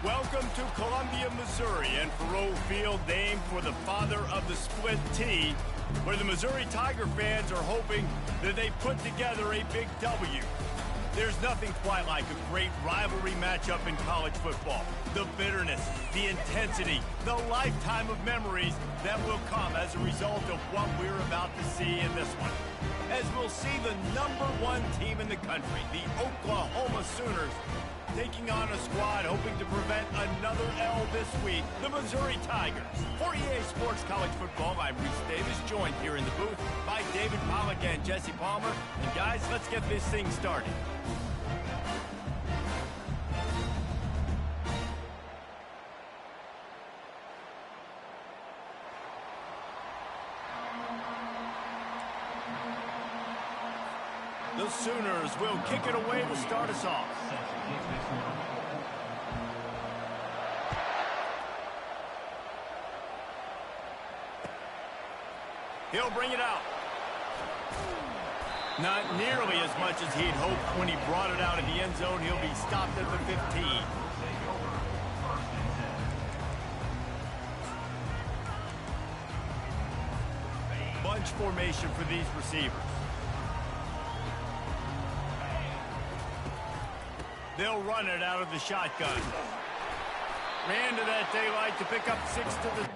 Welcome to Columbia, Missouri, and Faurot Field, named for the father of the split T, where the Missouri Tiger fans are hoping that they put together a big W. There's nothing quite like a great rivalry matchup in college football. The bitterness, the intensity, the lifetime of memories that will come as a result of what we're about to see in this one. As we'll see the #1 team in the country, the Oklahoma Sooners, taking on a squad hoping to prevent another L this week, the Missouri Tigers. For EA Sports College Football, I'm Reese Davis, joined here in the booth by David Pollack and Jesse Palmer. And guys, let's get this thing started. The Sooners will kick it away to start us off. He'll bring it out. Not nearly as much as he'd hoped when he brought it out in the end zone. He'll be stopped at the 15. Bunch formation for these receivers. They'll run it out of the shotgun. Ran to that daylight to pick up 6 to the...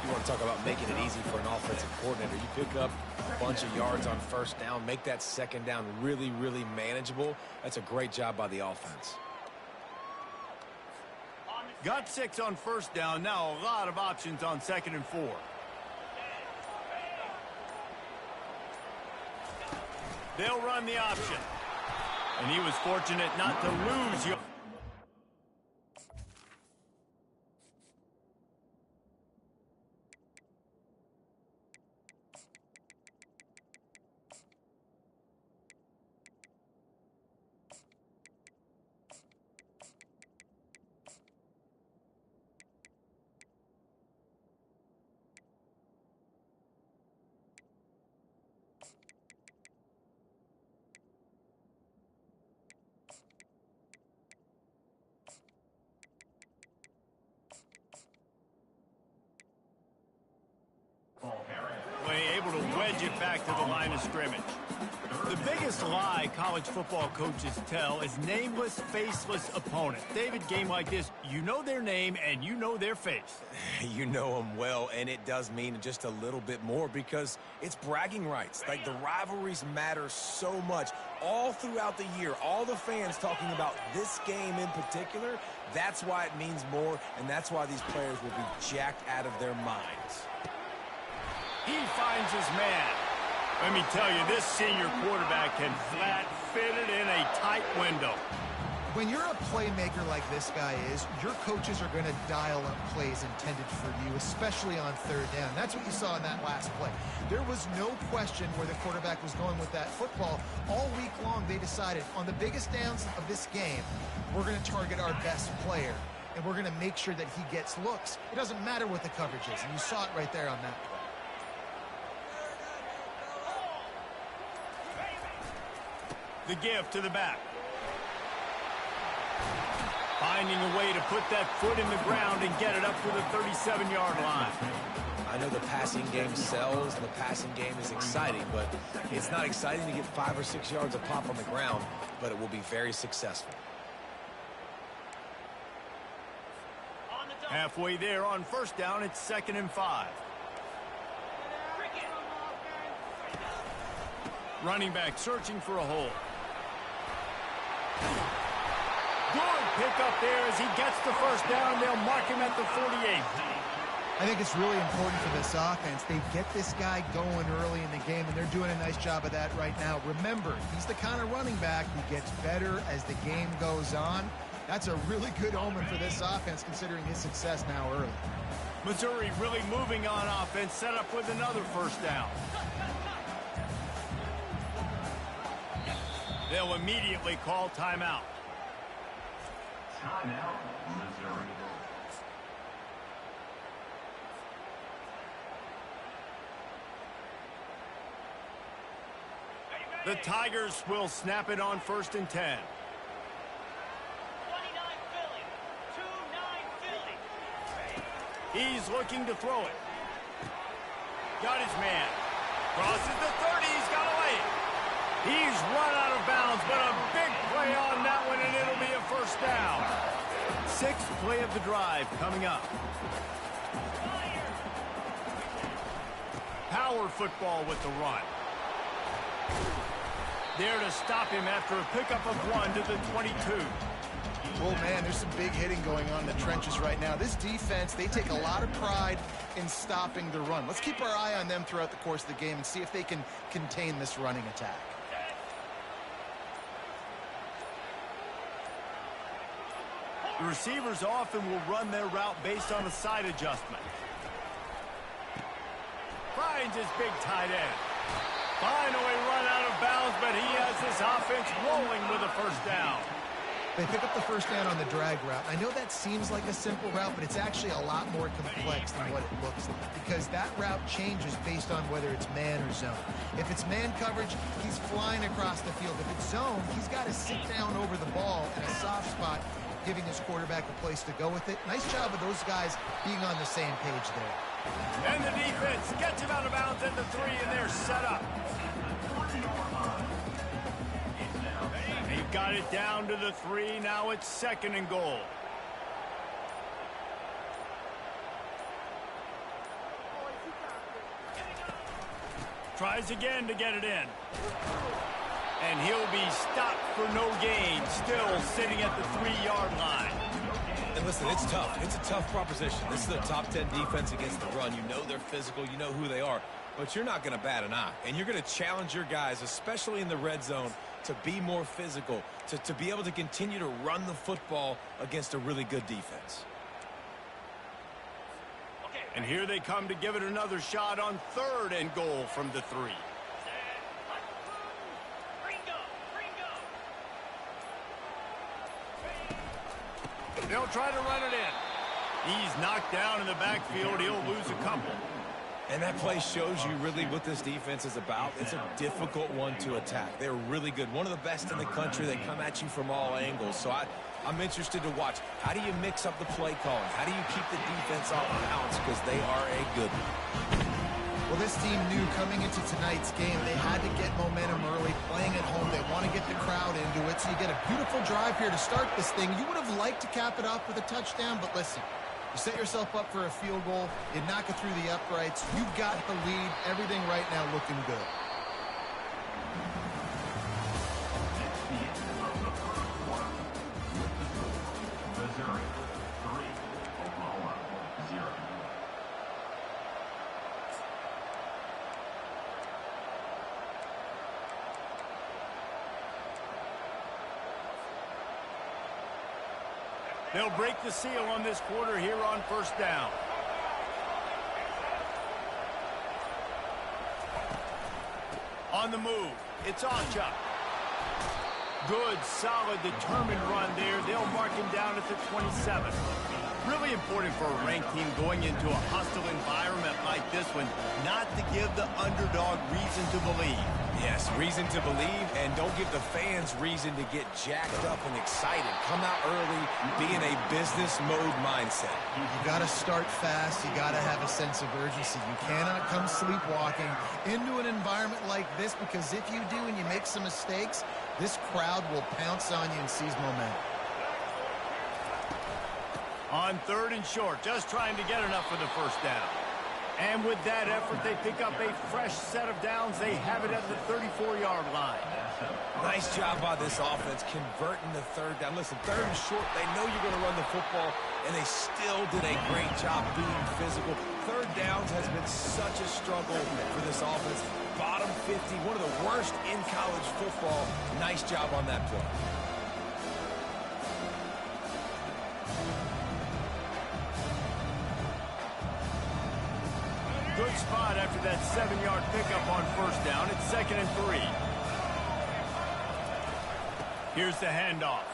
You want to talk about making it easy for an offensive coordinator. You pick up a bunch of yards on first down, make that second down really, really manageable. That's a great job by the offense. Got 6 on first down. Now a lot of options on 2nd and 4. They'll run the option. And he was fortunate not to lose you. Able to wedge it back to the line of scrimmage. The biggest lie college football coaches tell is nameless, faceless opponent. David, game like this, you know their name and you know their face. You know them well, and it does mean just a little bit more because it's bragging rights. Like, the rivalries matter so much all throughout the year. All the fans talking about this game in particular, that's why it means more, and that's why these players will be jacked out of their minds. He finds his man. Let me tell you, this senior quarterback can flat fit it in a tight window. When you're a playmaker like this guy is, your coaches are going to dial up plays intended for you, especially on 3rd down. That's what you saw in that last play. There was no question where the quarterback was going with that football. All week long, they decided on the biggest downs of this game, we're going to target our best player, and we're going to make sure that he gets looks. It doesn't matter what the coverage is, and you saw it right there on that play. The give to the back. Finding a way to put that foot in the ground and get it up to the 37-yard line. I know the passing game sells and the passing game is exciting, but it's not exciting to get 5 or 6 yards of pop on the ground, but it will be very successful. Halfway there on first down, it's 2nd and 5. Running back searching for a hole. Good pickup there as he gets the first down. They'll mark him at the 48. I think it's really important for this offense. They get this guy going early in the game, and they're doing a nice job of that right now. Remember, he's the kind of running back who gets better as the game goes on. That's a really good omen for this offense, considering his success now early. Missouri really moving on offense, set up with another first down. They'll immediately call timeout. Timeout, Missouri. The Tigers will snap it on 1st and 10. 29 Philly. 2-9 Philly. He's looking to throw it. Got his man. Crosses the 30. He's got away. He's run out of bounds, but a big play on that one, and it'll be a first down. 6th play of the drive coming up. Power football with the run. There to stop him after a pickup of 1 to the 22. Oh, man, there's some big hitting going on in the trenches right now. This defense, they take a lot of pride in stopping the run. Let's keep our eye on them throughout the course of the game and see if they can contain this running attack. The receivers often will run their route based on a side adjustment. Finds his big tight end. Finally run out of bounds, but he has this offense rolling with a first down. They pick up the first down on the drag route. I know that seems like a simple route, but it's actually a lot more complex than what it looks like, because that route changes based on whether it's man or zone. If it's man coverage, he's flying across the field. If it's zone, he's got to sit down over the ball in a soft spot, giving his quarterback a place to go with it. Nice job of those guys being on the same page there. And the defense gets him out of bounds at the 3, and they're set up. He got it down to the 3. Now it's 2nd and goal. Tries again to get it in. And he'll be stopped for no gain, still sitting at the 3-yard line. And listen, it's tough. It's a tough proposition. This is a top 10 defense against the run. You know they're physical. You know who they are. But you're not going to bat an eye. And you're going to challenge your guys, especially in the red zone, to be more physical, to be able to continue to run the football against a really good defense. And here they come to give it another shot on 3rd and goal from the 3. They'll try to run it in. He's knocked down in the backfield. He'll lose a couple. And that play shows you really what this defense is about. It's a difficult one to attack. They're really good. One of the best in the country. They come at you from all angles. So I'm interested to watch. How do you mix up the play calling? How do you keep the defense off balance? Because they are a good one. Well, this team knew coming into tonight's game they had to get momentum early, playing at home. They want to get the crowd into it, so you get a beautiful drive here to start this thing. You would have liked to cap it off with a touchdown, but listen, you set yourself up for a field goal, you knock it through the uprights, you've got the lead, everything right now looking good. Missouri 3, Oklahoma 0. They'll break the seal on this quarter here on 1st down. On the move, it's Ocha. Good, solid, determined run there. They'll mark him down at the 27. Really important for a ranked team going into a hostile environment like this one, not to give the underdog reason to believe. Yes, reason to believe, and don't give the fans reason to get jacked up and excited. Come out early, be in a business mode mindset. You got to start fast. You got to have a sense of urgency. You cannot come sleepwalking into an environment like this, because if you do and you make some mistakes, this crowd will pounce on you and seize momentum. On 3rd and short, just trying to get enough for the first down. And with that effort, they pick up a fresh set of downs. They have it at the 34-yard line. Nice job by this offense converting the third down. Listen, third and short, they know you're going to run the football, and they still did a great job being physical. Third downs has been such a struggle for this offense. Bottom 50, one of the worst in college football. Nice job on that play. Good spot after that 7-yard pickup on first down. It's 2nd and 3. Here's the handoff.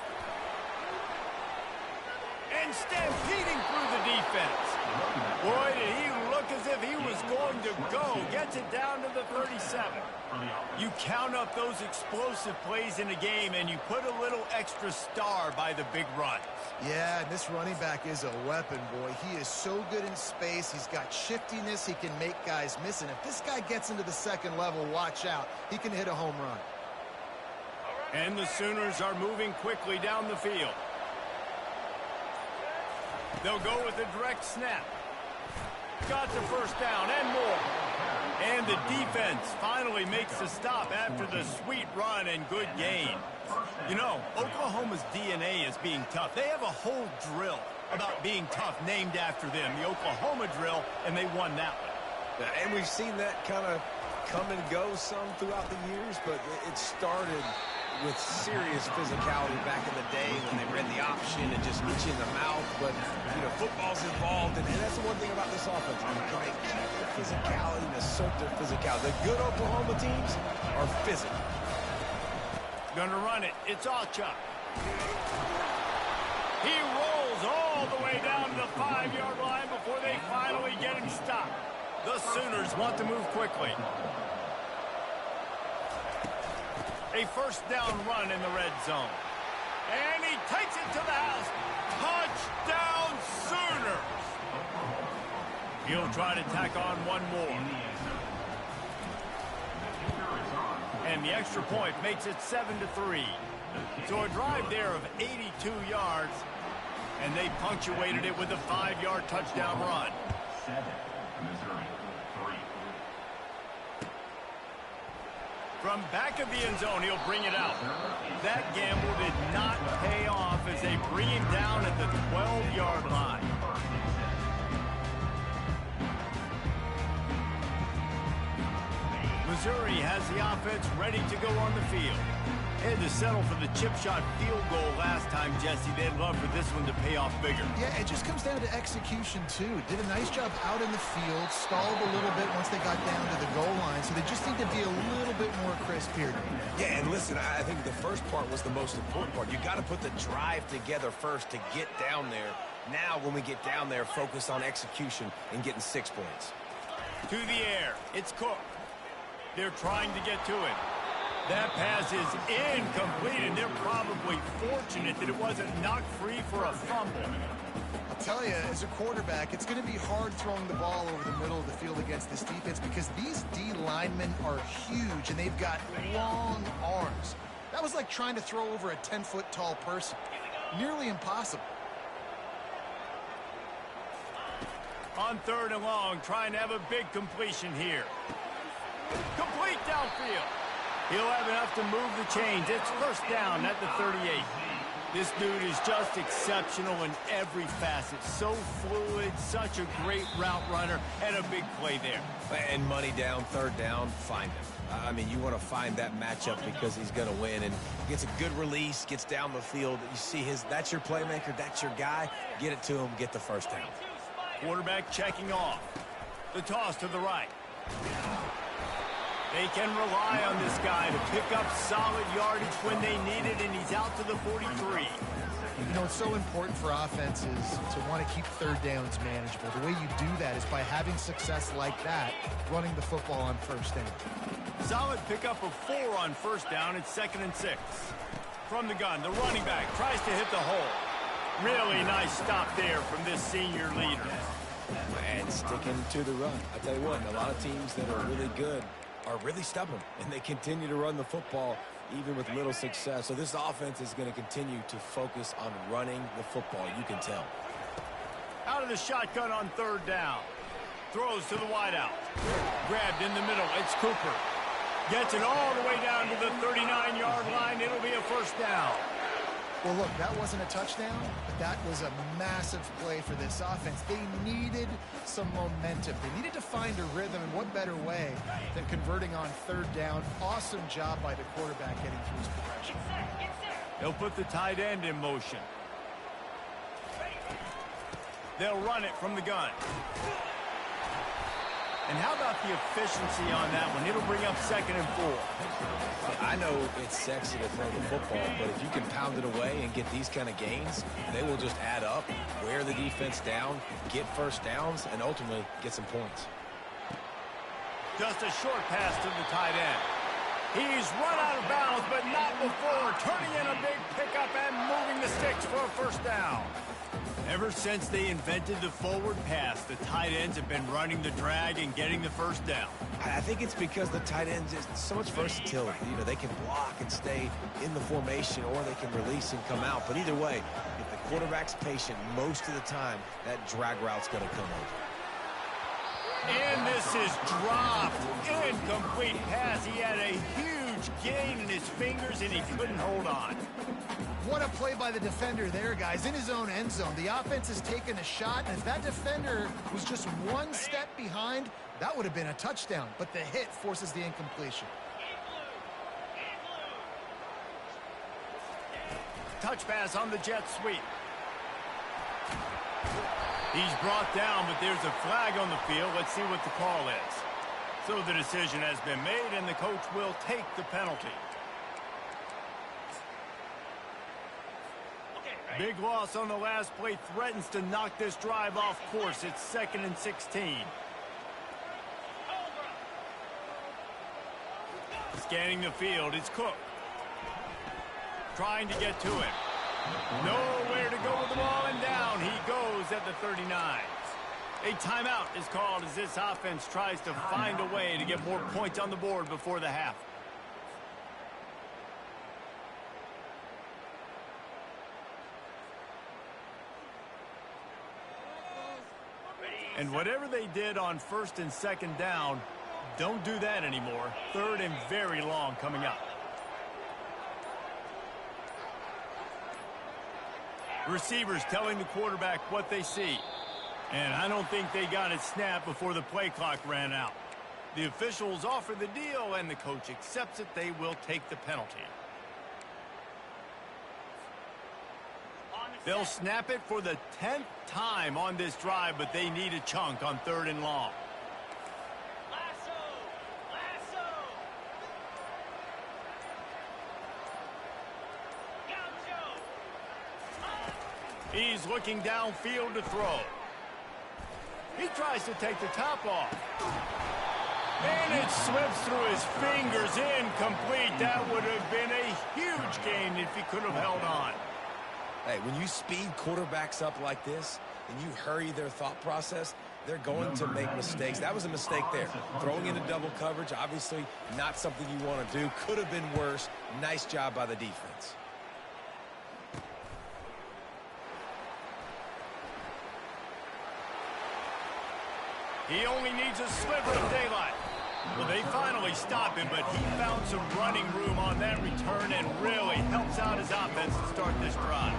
And stampeding through the defense. Boy, did he look as if he was going to go. Gets it down to the 37. You count up those explosive plays in a game, and you put a little extra star by the big runs. Yeah, and this running back is a weapon, boy. He is so good in space. He's got shiftiness. He can make guys miss. And if this guy gets into the second level, watch out. He can hit a home run. And the Sooners are moving quickly down the field. They'll go with a direct snap. Got the first down and more. And the defense finally makes the stop after the sweet run and good gain. You know, Oklahoma's DNA is being tough. They have a whole drill about being tough named after them, the Oklahoma drill, and they won that one. And we've seen that kind of come and go some throughout the years, but it started with serious physicality back in the day when they ran the option and just hit you in the mouth. But, you know, football's involved, and that's the one thing about this offense. Can they keep the physicality and assert their physicality? The good Oklahoma teams are physical. Gonna run it. It's Achuk. He rolls all the way down to the 5-yard line before they finally get him stopped. The Sooners want to move quickly. A first down run in the red zone. And he takes it to the house. Touchdown, Sooners! He'll try to tack on one more. And the extra point makes it 7-3. So a drive there of 82 yards. And they punctuated it with a 5-yard touchdown run. 7, Missouri, 3. From back of the end zone, he'll bring it out. That gamble did not pay off as they bring him down at the 12-yard line. Missouri has the offense ready to go on the field. They had to settle for the chip shot field goal last time, Jesse. They'd love for this one to pay off bigger. Yeah, it just comes down to execution, too. Did a nice job out in the field, stalled a little bit once they got down to the goal line, so they just need to be a little bit more crisp here. Yeah, and listen, I think the first part was the most important part. You got to put the drive together first to get down there. Now, when we get down there, focus on execution and getting 6 points. To the air, it's Cook. They're trying to get to it. That pass is incomplete, and they're probably fortunate that it wasn't knocked free for a fumble. I'll tell you, as a quarterback, it's going to be hard throwing the ball over the middle of the field against this defense because these D linemen are huge, and they've got long arms. That was like trying to throw over a 10-foot tall person. Nearly impossible. On 3rd and long, trying to have a big completion here. Complete downfield. He'll have enough to move the chains. It's first down at the 38. This dude is just exceptional in every facet. So fluid, such a great route runner, and a big play there. And money down, 3rd down, find him. I mean, you want to find that matchup because he's going to win and gets a good release, gets down the field. You see that's your playmaker, that's your guy. Get it to him, get the first down. Quarterback checking off. The toss to the right. They can rely on this guy to pick up solid yardage when they need it, and he's out to the 43. You know, it's so important for offenses to want to keep 3rd downs manageable. The way you do that is by having success like that, running the football on first down. Solid pickup of 4 on first down. It's 2nd and 6. From the gun, the running back tries to hit the hole. Really nice stop there from this senior leader. And sticking to the run. I tell you what, a lot of teams that are really good are really stubborn, and they continue to run the football even with little success. So this offense is going to continue to focus on running the football. You can tell. Out of the shotgun on 3rd down. throws to the wideout. Grabbed in the middle. It's Cooper. Gets it all the way down to the 39-yard line. It'll be a first down. Well, look, that wasn't a touchdown, but that was a massive play for this offense. They needed some momentum. They needed to find a rhythm, and what better way than converting on third down. Awesome job by the quarterback getting through his progression. They'll put the tight end in motion. They'll run it from the gun. And how about the efficiency on that one? It'll bring up 2nd and 4. I know it's sexy to throw the football, but if you can pound it away and get these kind of gains, they will just add up, wear the defense down, get first downs, and ultimately get some points. Just a short pass to the tight end. He's run out of bounds, but not before turning in a big pickup and moving the sticks for a first down. Ever since they invented the forward pass, the tight ends have been running the drag and getting the first down. I think it's because the tight ends is so much versatility. You know, they can block and stay in the formation, or they can release and come out. But either way, if the quarterback's patient most of the time, that drag route's going to come over. And this is dropped. Incomplete pass. He had a huge gain in his fingers, and he couldn't hold on. What a play by the defender there, guys. In his own end zone, the offense has taken a shot, and if that defender was just one step behind, that would have been a touchdown. But the hit forces the incompletion. Touch pass on the jet sweep. He's brought down, but there's a flag on the field. Let's see what the call is. So the decision has been made, and the coach will take the penalty. Big loss on the last play, threatens to knock this drive off course. It's 2nd and 16. Scanning the field, it's Cook. Trying to get to him. Nowhere to go with the ball, and down he goes at the 39. A timeout is called as this offense tries to find a way to get more points on the board before the half. And whatever they did on 1st and 2nd down, don't do that anymore. 3rd and very long coming up. Receivers telling the quarterback what they see. And I don't think they got it snapped before the play clock ran out. The officials offer the deal, and the coach accepts it. They will take the penalty. They'll snap it for the 10th time on this drive, but they need a chunk on 3rd and long. He's looking downfield to throw. He tries to take the top off. And it slips through his fingers. Incomplete. That would have been a huge gain if he could have held on. Hey, when you speed quarterbacks up like this and you hurry their thought process, they're going to make mistakes. That was a mistake there. Throwing into double coverage, obviously not something you want to do. Could have been worse. Nice job by the defense. He only needs a sliver of daylight. Well, they finally stop him, but he found some running room on that return and really helps out his offense to start this drive.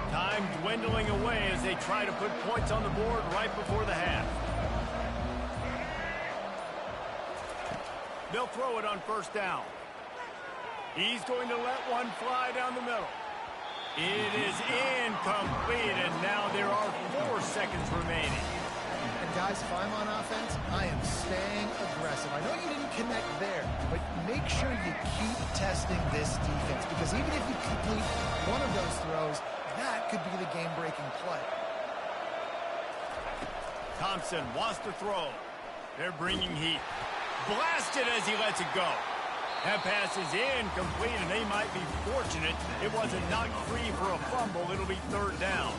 Time dwindling away as they try to put points on the board right before the half. They'll throw it on 1st down. He's going to let one fly down the middle. It is incomplete, and now there are 4 seconds remaining. And guys, if I'm on offense, I am staying aggressive. I know you didn't connect there, but make sure you keep testing this defense, because even if you complete one of those throws, that could be the game-breaking play. Thompson wants to throw. They're bringing heat. Blasted as he lets it go. That pass is incomplete, and they might be fortunate it wasn't knocked free for a fumble. It'll be 3rd down.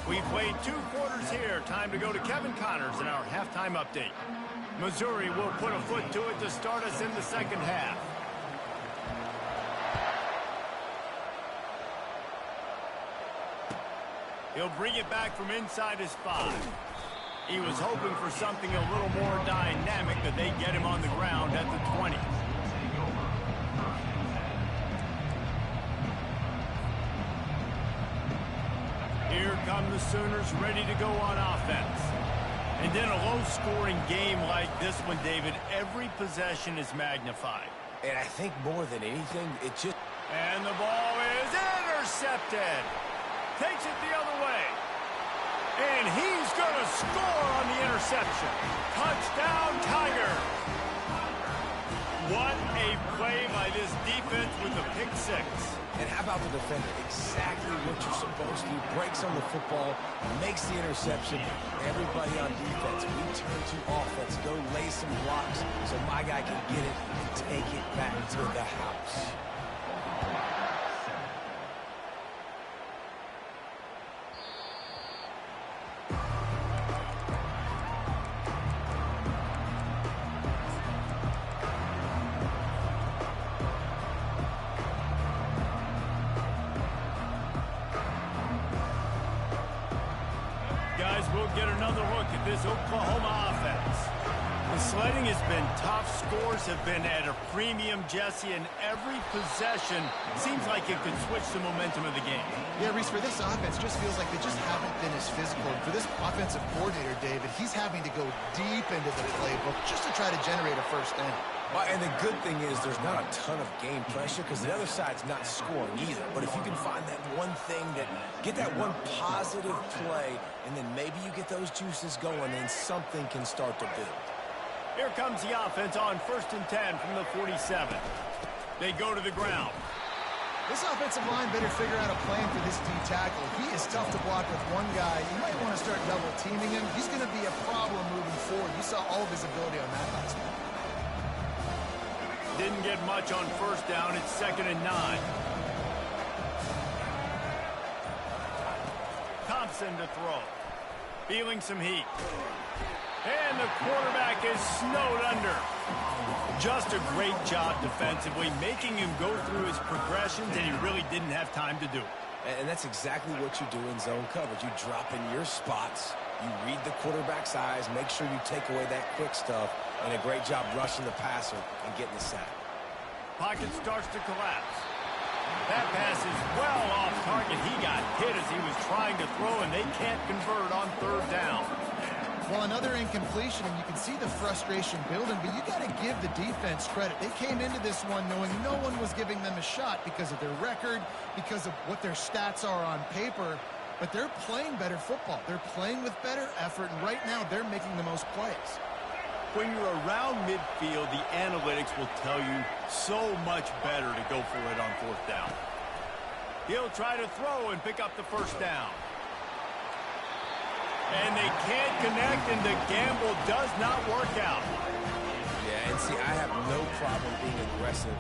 We played 2 quarters here. Time to go to Kevin Connors in our halftime update. Missouri will put a foot to it to start us in the second half. He'll bring it back from inside his 5. He was hoping for something a little more dynamic, but they get him on the ground at the 20. Here come the Sooners ready to go on offense. And in a low-scoring game like this one, David, every possession is magnified. And I think more than anything, it just... And the ball is intercepted. Takes it the other way. And he's going to score on the interception. Touchdown, Tiger. What a play by this defense with the pick 6. And how about the defender? Exactly what you're supposed to do. Breaks on the football, makes the interception. Everybody on defense, we turn to offense. Go lay some blocks so my guy can get it and take it back to the house. We'll get another look at this Oklahoma offense. The sledding has been tough. Scores have been at a premium, Jesse, and every possession seems like it could switch the momentum of the game. Yeah, Reese, for this offense, just feels like they just haven't been as physical. And for this offensive coordinator, David, he's having to go deep into the playbook just to try to generate a first down. Well, and the good thing is there's not a ton of game pressure because the other side's not scoring either. But if you can find that one thing get that one positive play, and then maybe you get those juices going, then something can start to build. Here comes the offense on 1st and 10 from the 47. They go to the ground. This offensive line better figure out a plan for this D tackle. He is tough to block with one guy. You might want to start double teaming him. He's going to be a problem moving forward. You saw all of his ability on that last one. Didn't get much on 1st down. It's 2nd and 9. Thompson to throw. Feeling some heat. And the quarterback is snowed under. Just a great job defensively, making him go through his progressions, and he really didn't have time to do it. And that's exactly what you do in zone coverage. You drop in your spots, you read the quarterback's eyes, make sure you take away that quick stuff, and a great job rushing the passer and getting the sack. Pocket starts to collapse. That pass is well off target. He got hit as he was trying to throw, and they can't convert on 3rd down. Well, another incompletion, and you can see the frustration building, but you got to give the defense credit. They came into this one knowing no one was giving them a shot because of their record, because of what their stats are on paper, but they're playing better football. They're playing with better effort, and right now they're making the most plays. When you're around midfield, the analytics will tell you so much better to go for it on 4th down. He'll try to throw and pick up the 1st down. And they can't connect, and the gamble does not work out. Yeah, and see, I have no problem being aggressive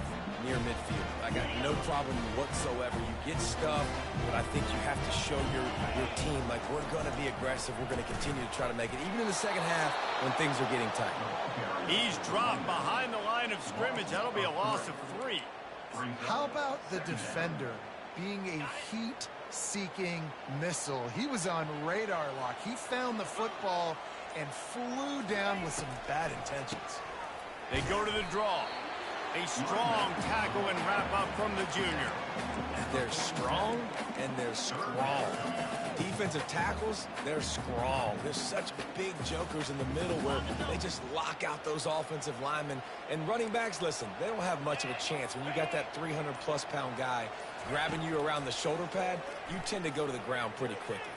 near midfield. I got no problem whatsoever. You get stuffed, but I think you have to show your team, like, we're going to be aggressive. We're going to continue to try to make it, even in the second half when things are getting tight. He's dropped behind the line of scrimmage. That'll be a loss of 3. How about the defender being a heat-seeking missile? He was on radar lock. He found the football and flew down with some bad intentions. They go to the draw. A strong tackle and wrap up from the junior. They're strong and they're strong. Defensive tackles, they're strong. There's such big jokers in the middle where they just lock out those offensive linemen. And running backs, listen, they don't have much of a chance. When you got that 300-plus pound guy grabbing you around the shoulder pad, you tend to go to the ground pretty quickly.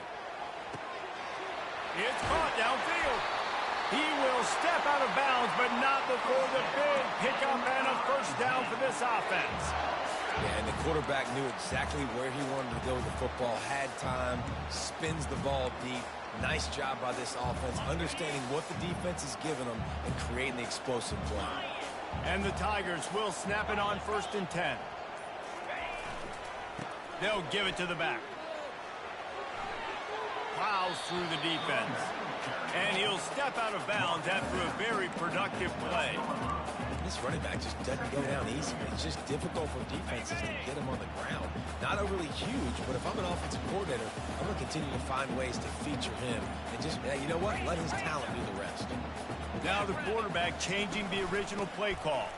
It's caught downfield. He will step out of bounds, but not before the big pickup and a 1st down for this offense. Yeah, and the quarterback knew exactly where he wanted to go with the football, had time, spins the ball deep. Nice job by this offense, understanding what the defense is giving them and creating the explosive play. And the Tigers will snap it on 1st and 10. They'll give it to the back. plows through the defense. And he'll step out of bounds after a very productive play. This running back just doesn't go down easy. It's just difficult for defenses to get him on the ground. Not overly huge, but if I'm an offensive coordinator, I'm going to continue to find ways to feature him. And just, you know what, let his talent do the rest. Now the quarterback changing the original play call.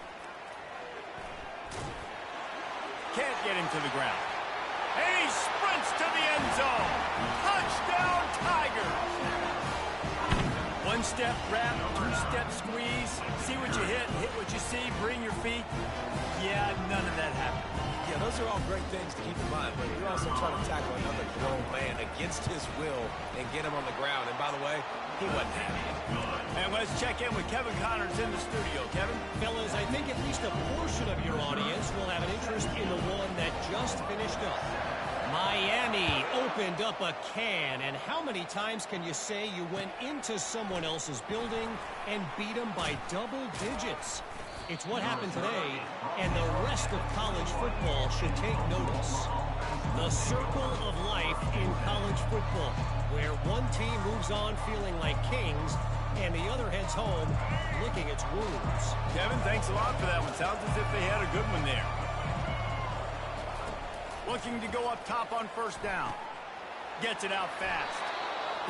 Can't get him to the ground. And he sprints to the end zone. Touchdown, Tigers! One-step wrap, two-step squeeze. See what you hit what you see, bring your feet. Yeah, none of that happened. Yeah, those are all great things to keep in mind, but you're also trying to tackle another grown man against his will and get him on the ground. And by the way, he wasn't happy. And let's check in with Kevin Connors in the studio. Kevin? Fellas, I think at least a portion of your audience will have an interest in the one that just finished up. Miami opened up a can, and how many times can you say you went into someone else's building and beat them by double digits? It's what happened today, and the rest of college football should take notice. The circle of life in college football, where one team moves on feeling like kings, and the other heads home licking its wounds. Kevin, thanks a lot for that one. Sounds as if they had a good one there. Looking to go up top on first down. Gets it out fast.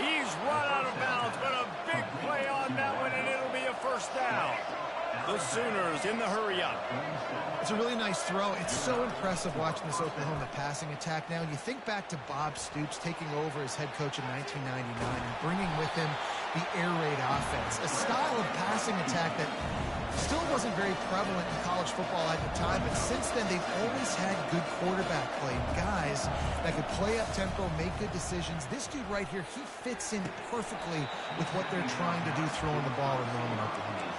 He's run out of bounds, but a big play on that one, and it'll be a first down. The Sooners in the hurry-up. It's a really nice throw. It's so impressive watching this Oklahoma passing attack now. You think back to Bob Stoops taking over as head coach in 1999 and bringing with him the air raid offense, a style of passing attack that still wasn't very prevalent in college football at the time, but since then they've always had good quarterback play, guys that could play up tempo, make good decisions. This dude right here, he fits in perfectly with what they're trying to do, throwing the ball in Norman, Oklahoma.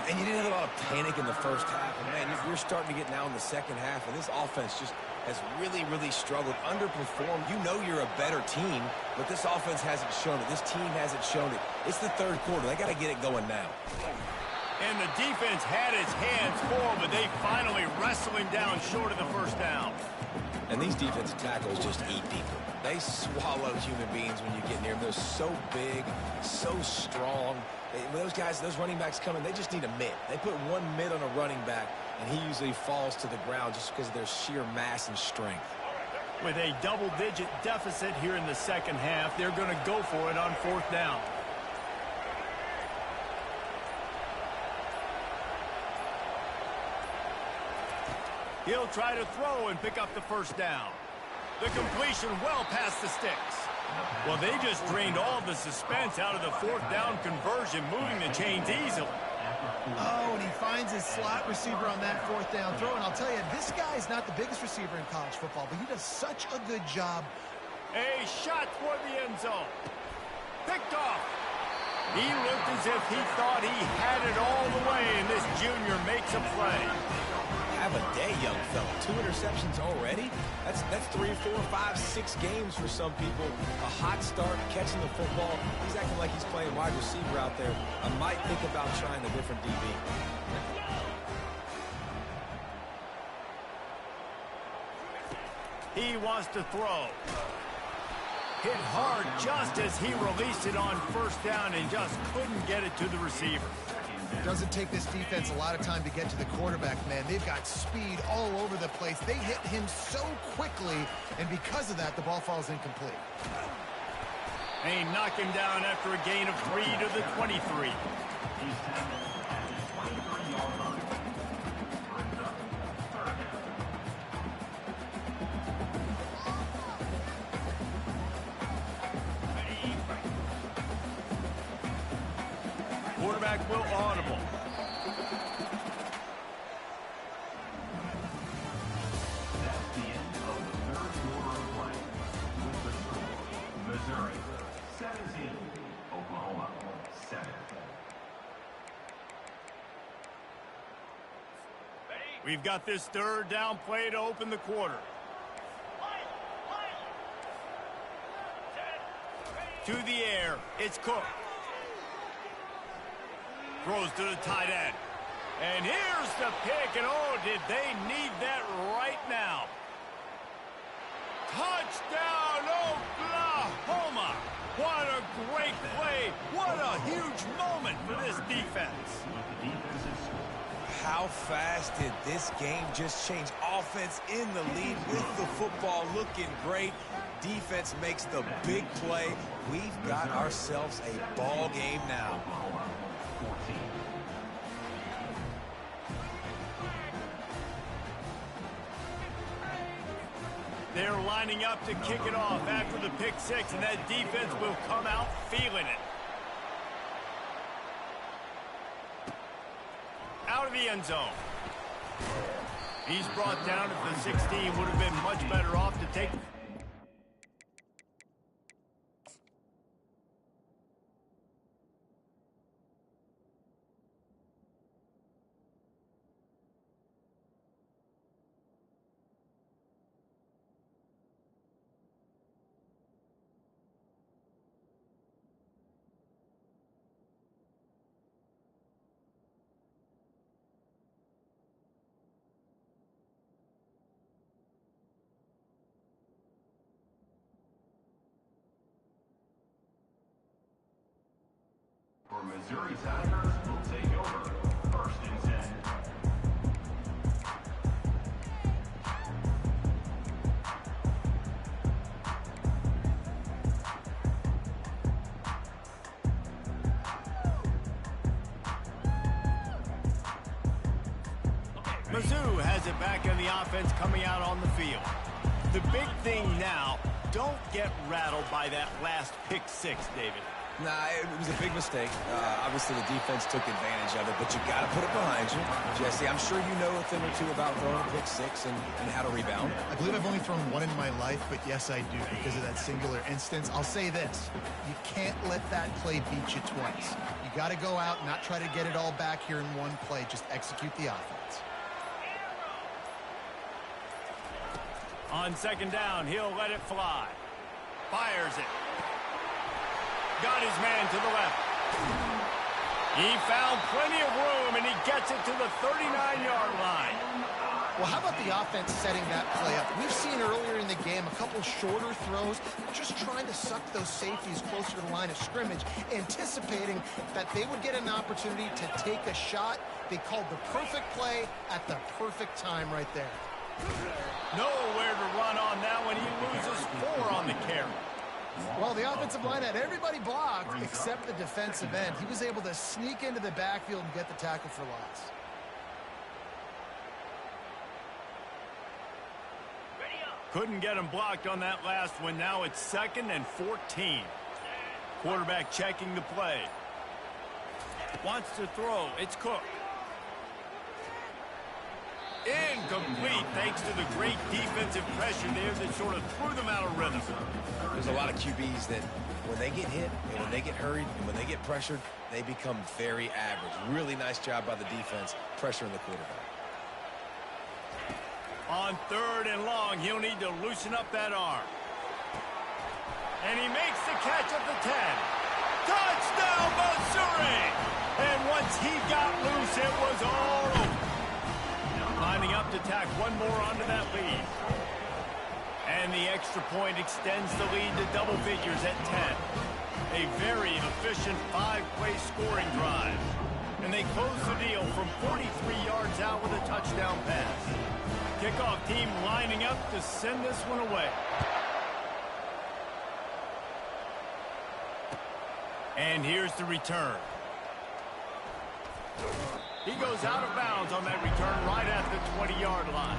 And you didn't have a lot of panic in the first half. And, man, you're starting to get now in the second half, and this offense just has really, really struggled, underperformed. You know you're a better team, but this offense hasn't shown it. This team hasn't shown it. It's the third quarter. They got to get it going now. And the defense had its hands full, but they finally wrestle him down short of the first down. And these defensive tackles just eat people. They swallow human beings when you get near them. They're so big, so strong. When those guys, those running backs come in, they just need a mitt. They put one mitt on a running back, and he usually falls to the ground just because of their sheer mass and strength. With a double-digit deficit here in the second half, they're going to go for it on fourth down. He'll try to throw and pick up the first down. The completion well past the sticks. Well, they just drained all the suspense out of the fourth down conversion, moving the chains easily. Oh, and he finds his slot receiver on that fourth down throw. And I'll tell you, this guy is not the biggest receiver in college football, but he does such a good job. A shot toward the end zone. Picked off. He looked as if he thought he had it all the way, and this junior makes a play. Have a day, young fella. 2 interceptions already? That's 3, 4, 5, 6 games for some people. A hot start, catching the football. He's acting like he's playing wide receiver out there. I might think about trying a different DB. He wants to throw. Hit hard just as he released it on first down and just couldn't get it to the receiver. Doesn't take this defense a lot of time to get to the quarterback, man. They've got speed all over the place. They hit him so quickly, and because of that, the ball falls incomplete. They knock him down after a gain of 3 to the 23. Quarterback will audible. That's the end of the third quarter of play. With the score, Missouri 17, Oklahoma 7. We've got this third down play to open the quarter. To the air, it's Cook. Throws to the tight end. And here's the pick, and oh, did they need that right now. Touchdown, Oklahoma! What a great play. What a huge moment for this defense. How fast did this game just change? Offense in the lead with the football looking great. Defense makes the big play. We've got ourselves a ball game now. They're lining up to kick it off after the pick six, and that defense will come out feeling it. Out of the end zone. He's brought down at the 16. Would have been much better off to take... For Missouri Tigers will take over 1st and 10. Mizzou has it back in the offense coming out on the field. The big thing now, don't get rattled by that last pick six, David. Nah, it was a big mistake. Obviously, the defense took advantage of it, but you got to put it behind you. Jesse, I'm sure you know a thing or two about throwing a pick six and how to rebound. I believe I've only thrown one in my life, but yes, I do because of that singular instance. I'll say this. You can't let that play beat you twice. You got to go out and not try to get it all back here in one play. Just execute the offense. On second down, he'll let it fly. Fires it. Got his man to the left. He found plenty of room, and he gets it to the 39-yard line. Well, how about the offense setting that play up? We've seen earlier in the game a couple shorter throws, just trying to suck those safeties closer to the line of scrimmage, anticipating that they would get an opportunity to take a shot. They called the perfect play at the perfect time right there. Nowhere to run on that one. He loses 4 on the carry. Well, the offensive line had everybody blocked except the defensive end. He was able to sneak into the backfield and get the tackle for loss. Couldn't get him blocked on that last one. Now it's 2nd and 14. Quarterback checking the play. Wants to throw. It's Cook. Incomplete, thanks to the great defensive pressure there that sort of threw them out of rhythm. There's a lot of QBs that when they get hit and when they get hurried and when they get pressured, they become very average. Really nice job by the defense pressuring the quarterback. On 3rd and long, he'll need to loosen up that arm. And he makes the catch at the 10. Touchdown, Missouri! And once he got loose, it was all over. Lining up to tack one more onto that lead. And the extra point extends the lead to double figures at 10. A very efficient 5-play scoring drive. And they close the deal from 43 yards out with a touchdown pass. Kickoff team lining up to send this one away. And here's the return. He goes out of bounds on that return right at the 20-yard line.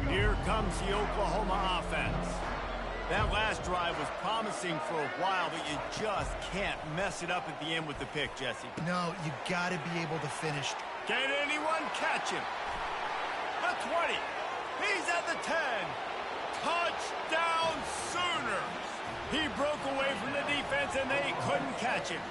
Here comes the Oklahoma offense. That last drive was promising for a while, but you just can't mess it up at the end with the pick, Jesse. No, you got to be able to finish. Can anyone catch him? The 20. He's at the 10. Touchdown, Sooners. He broke away from the defense, and they couldn't catch him.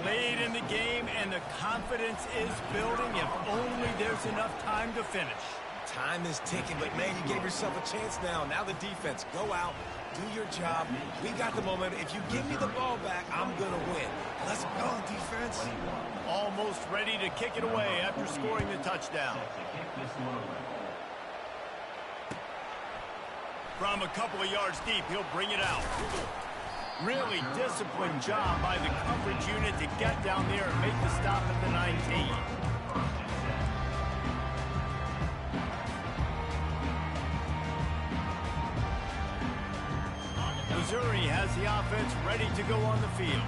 Late in the game, and the confidence is building if only there's enough time to finish. Time is ticking, but man, you gave yourself a chance now. Now the defense, go out, do your job. We got the momentum. If you give me the ball back, I'm going to win. Let's go, defense. Almost ready to kick it away after scoring the touchdown. From a couple of yards deep, he'll bring it out. Really disciplined job by the coverage unit to get down there and make the stop at the 19. Missouri has the offense ready to go on the field.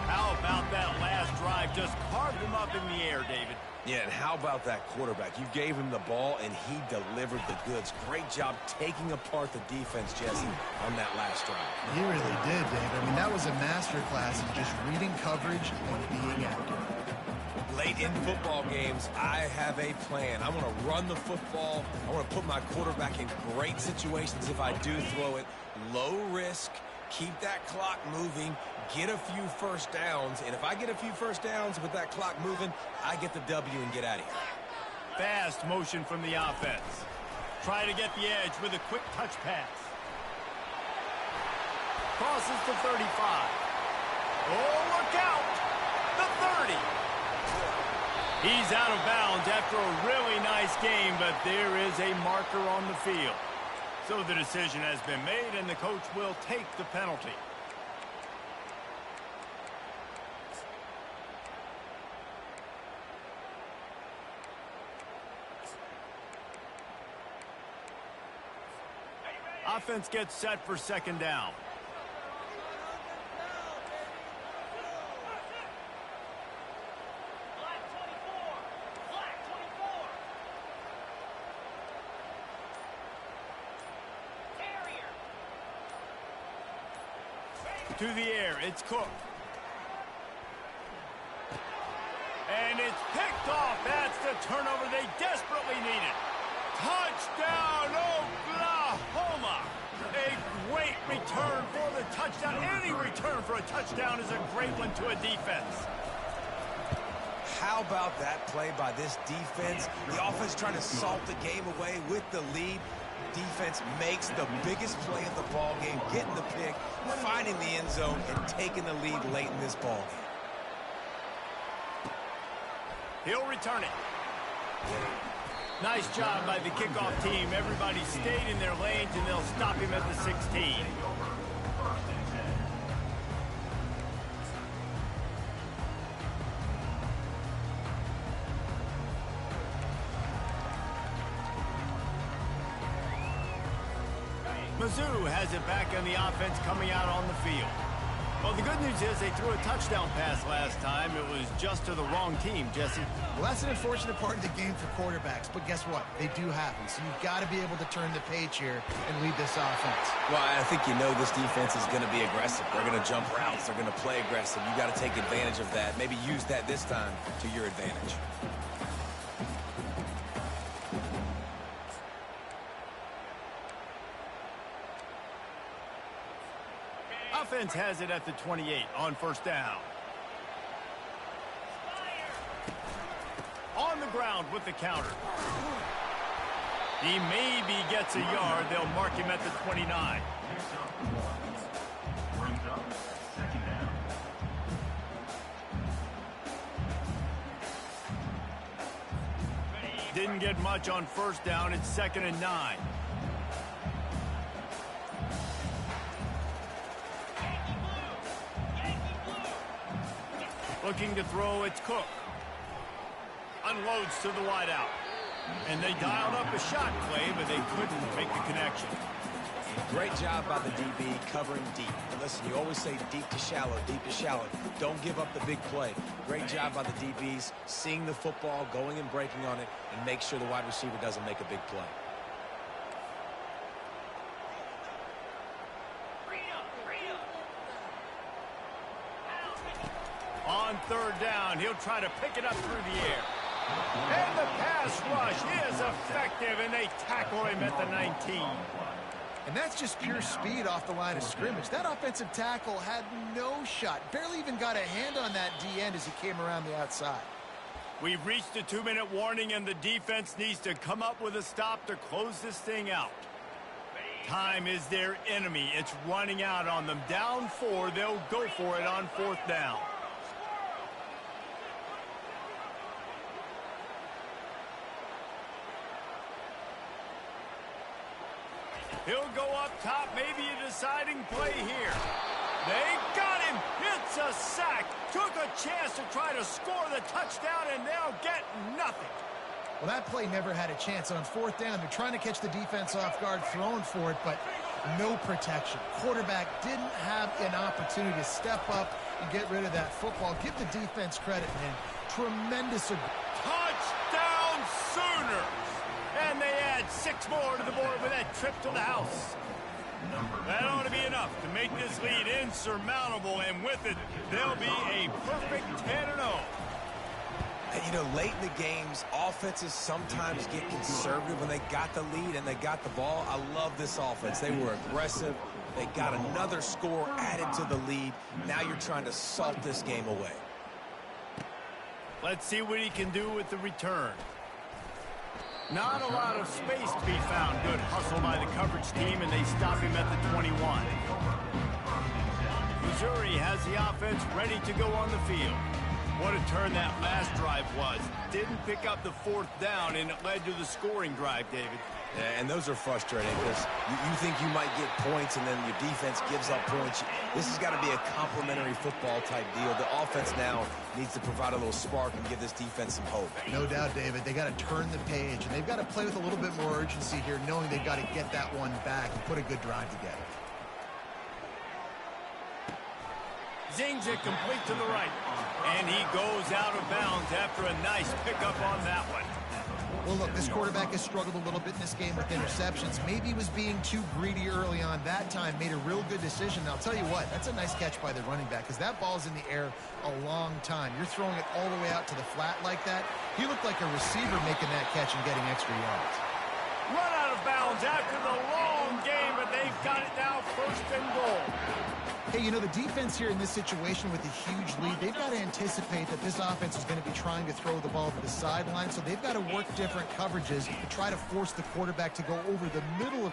How about that last drive? Just carved him up in the air, David. Yeah, and how about that quarterback? You gave him the ball, and he delivered the goods. Great job taking apart the defense, Jesse, on that last drive. He really did, Dave. I mean, that was a masterclass in just reading coverage and being accurate. Late in football games, I have a plan. I want to run the football. I want to put my quarterback in great situations if I do throw it. Low risk, keep that clock moving, get a few first downs. And if I get a few first downs with that clock moving, I get the W and get out of here. Fast motion from the offense. Try to get the edge with a quick touch pass. Crosses to 35. Oh, look out! The 30. He's out of bounds after a really nice game, but there is a marker on the field. So the decision has been made, and the coach will take the penalty. Offense gets set for second down. To the air, it's Cook. And it's picked off. That's the turnover they desperately needed. Touchdown, Oklahoma! A great return for the touchdown. Any return for a touchdown is a great one to a defense. How about that play by this defense? The offense trying to salt the game away with the lead. Defense makes the biggest play of the ball game, getting the pick, finding the end zone, and taking the lead late in this ball game. He'll return it. Nice job by the kickoff team. Everybody stayed in their lanes, and they'll stop him at the 16. Mizzou has it back on the offense coming out on the field. Well, the good news is they threw a touchdown pass last time. It was just to the wrong team, Jesse. Well, that's an unfortunate part of the game for quarterbacks, but guess what? They do happen, so you've got to be able to turn the page here and lead this offense. Well, I think you know this defense is going to be aggressive. They're going to jump routes. They're going to play aggressive. You got to take advantage of that. Maybe use that this time to your advantage. Offense has it at the 28 on first down. On the ground with the counter. He maybe gets a yard. They'll mark him at the 29. Brings up second down. Didn't get much on first down. It's 2nd and 9. Looking to throw, it's Cook. Unloads to the wideout. And they dialed up a shot play, but they couldn't make the connection. Great job by the DB covering deep. And listen, you always say deep to shallow, deep to shallow. Don't give up the big play. Great job by the DBs, seeing the football, going and breaking on it, and make sure the wide receiver doesn't make a big play. On third down, he'll try to pick it up through the air. And the pass rush is effective, and they tackle him at the 19. And that's just pure speed off the line of scrimmage. That offensive tackle had no shot. Barely even got a hand on that D-end as he came around the outside. We've reached the 2-minute warning, and the defense needs to come up with a stop to close this thing out. Time is their enemy. It's running out on them. Down 4, they'll go for it on 4th down. He'll go up top, maybe a deciding play here. They got him. It's a sack. Took a chance to try to score the touchdown, and they'll get nothing. Well, that play never had a chance. On 4th down, they're trying to catch the defense off guard, throwing for it, but no protection. Quarterback didn't have an opportunity to step up and get rid of that football. Give the defense credit, man. Tremendous. Touchdown Sooners! And they add 6 more to the board with that trip to the house. That ought to be enough to make this lead insurmountable, and with it, they'll be a perfect 10-0. And, you know, late in the games, offenses sometimes get conservative when they got the lead and they got the ball. I love this offense. They were aggressive. They got another score added to the lead. Now you're trying to salt this game away. Let's see what he can do with the return. Not a lot of space to be found. Good hustle by the coverage team, and they stop him at the 21. Missouri has the offense ready to go on the field. What a turn that last drive was. Didn't pick up the 4th down, and it led to the scoring drive, David. Yeah, and those are frustrating because you think you might get points and then your defense gives up points. This has got to be a complementary football type deal. The offense now needs to provide a little spark and give this defense some hope. No doubt, David. They got to turn the page, and they've got to play with a little bit more urgency here, knowing they've got to get that one back and put a good drive together. Zings it complete to the right. And he goes out of bounds after a nice pickup on that one. Well, look, this quarterback has struggled a little bit in this game with interceptions. Maybe he was being too greedy early on. That time made a real good decision. Now, I'll tell you what, that's a nice catch by the running back because that ball's in the air a long time. You're throwing it all the way out to the flat like that. He looked like a receiver making that catch and getting extra yards. Run out of bounds after the long game, but they've got it now 1st and goal. Hey, you know, the defense here in this situation with a huge lead, they've got to anticipate that this offense is going to be trying to throw the ball to the sideline, so they've got to work different coverages to try to force the quarterback to go over the middle of...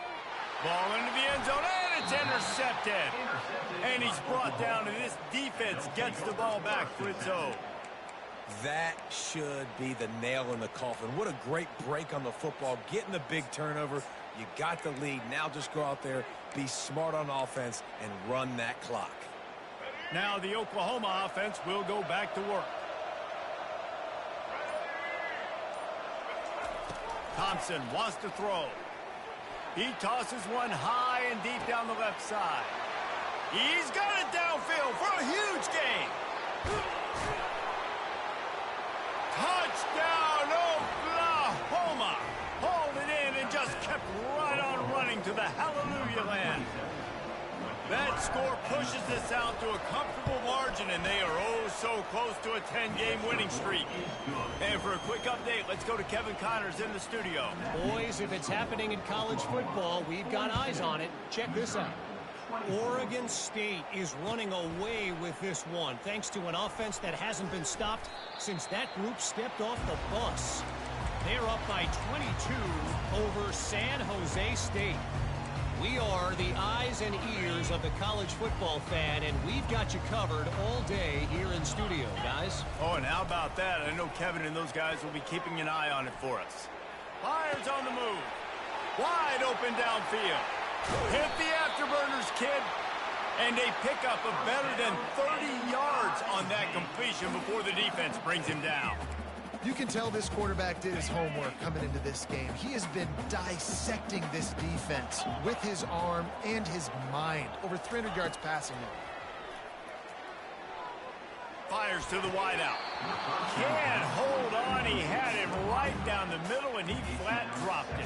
Ball into the end zone, and it's intercepted. And he's brought down, and this defense gets the ball back for its own. That should be the nail in the coffin. What a great break on the football. Getting the big turnover. You got the lead. Now just go out there, be smart on offense, and run that clock. Now the Oklahoma offense will go back to work. Thompson wants to throw. He tosses one high and deep down the left side. He's got it downfield for a huge gain. Touchdown, Oklahoma! Hauled it in and just kept right on running to the hallelujah land. That score pushes this out to a comfortable margin, and they are oh so close to a 10-game winning streak. And for a quick update, let's go to Kevin Connors in the studio. Boys, if it's happening in college football, we've got eyes on it. Check this out. Oregon State is running away with this one, thanks to an offense that hasn't been stopped since that group stepped off the bus. They're up by 22 over San Jose State. We are the eyes and ears of the college football fan, and we've got you covered all day here in studio, guys. Oh, and how about that? I know Kevin and those guys will be keeping an eye on it for us. Fires on the move. Wide open downfield. Hit the afterburners, kid. And they pick up a better than 30 yards on that completion before the defense brings him down. You can tell this quarterback did his homework coming into this game. He has been dissecting this defense with his arm and his mind. Over 300 yards passing him. Fires to the wideout. Can't hold on. He had it right down the middle, and he flat dropped it.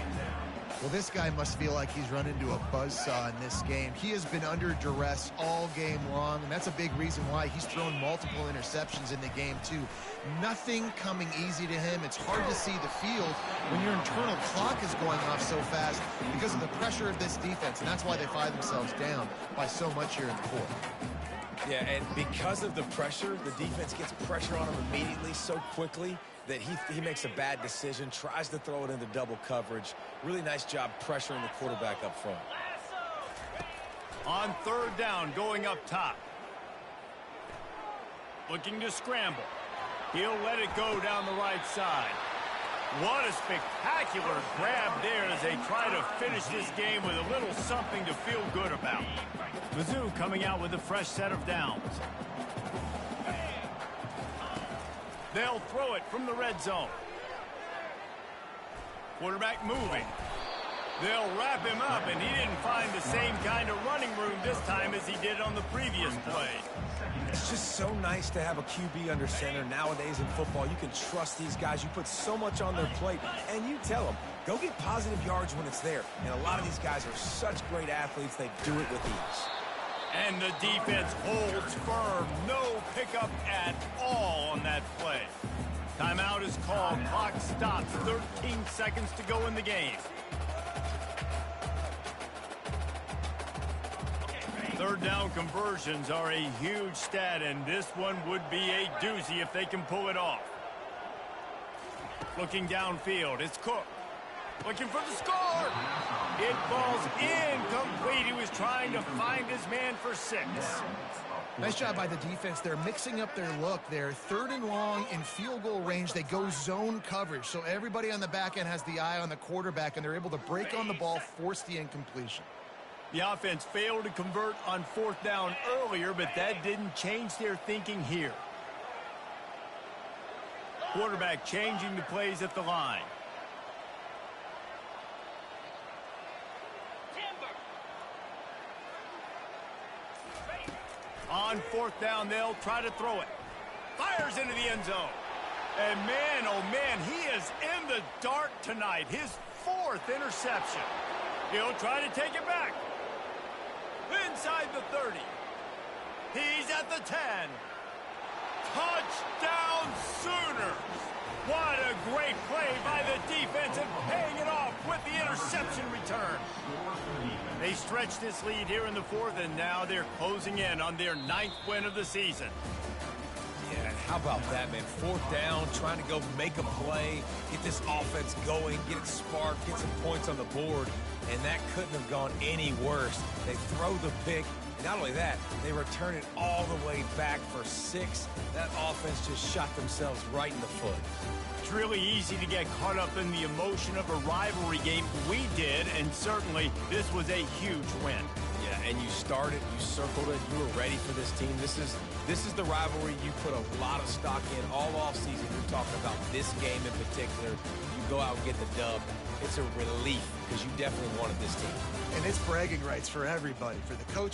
Well, this guy must feel like he's run into a buzzsaw in this game. He has been under duress all game long, and that's a big reason why he's thrown multiple interceptions in the game, too. Nothing coming easy to him. It's hard to see the field when your internal clock is going off so fast because of the pressure of this defense, and that's why they find themselves down by so much here in the fourth. Yeah, and because of the pressure, the defense gets pressure on him immediately so quickly that he makes a bad decision, tries to throw it into double coverage. Really nice job pressuring the quarterback up front. On third down, going up top. Looking to scramble. He'll let it go down the right side. What a spectacular grab there as they try to finish this game with a little something to feel good about. Mizzou coming out with a fresh set of downs. They'll throw it from the red zone. Quarterback moving. They'll wrap him up, and he didn't find the same kind of running room this time as he did on the previous play. It's just so nice to have a QB under center. Nowadays in football, you can trust these guys. You put so much on their plate, and you tell them, go get positive yards when it's there. And a lot of these guys are such great athletes, they do it with ease. And the defense holds firm. No pickup at all on that play. Timeout is called. Clock stops. 13 seconds to go in the game. Third down conversions are a huge stat, and this one would be a doozy if they can pull it off. Looking downfield, it's Cook. Looking for the score. It falls incomplete. He was trying to find his man for 6. Nice job by the defense. They're mixing up their look there. Third and long in field goal range. They go zone coverage. So everybody on the back end has the eye on the quarterback, and they're able to break on the ball, force the incompletion. The offense failed to convert on fourth down earlier, but that didn't change their thinking here. Quarterback changing the plays at the line. On fourth down, they'll try to throw it. Fires into the end zone. And man, oh man, he is in the dark tonight. His 4th interception. He'll try to take it back. Inside the 30. He's at the 10. Touchdown Sooners. What a great play by the defense and paying it off with the interception return. They stretched this lead here in the 4th, and now they're closing in on their 9th win of the season. Yeah, how about that, man? Fourth down, trying to go make a play, get this offense going, get it sparked, get some points on the board, and that couldn't have gone any worse. They throw the pick, and not only that, they return it all the way back for 6. That offense just shot themselves right in the foot. It's really easy to get caught up in the emotion of a rivalry game. We did, and certainly this was a huge win. Yeah, and you started, you circled it, you were ready for this team. This is the rivalry you put a lot of stock in all offseason. You're talking about this game in particular. You go out and get the dub. It's a relief because you definitely wanted this team. And it's bragging rights for everybody, for the coach.